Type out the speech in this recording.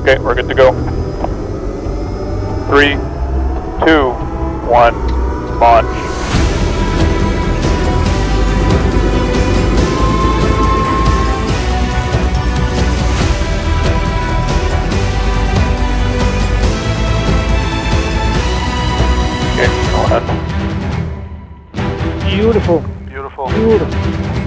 Okay, we're good to go. 3, 2, 1, launch. Okay, go ahead. Beautiful. Beautiful. Beautiful.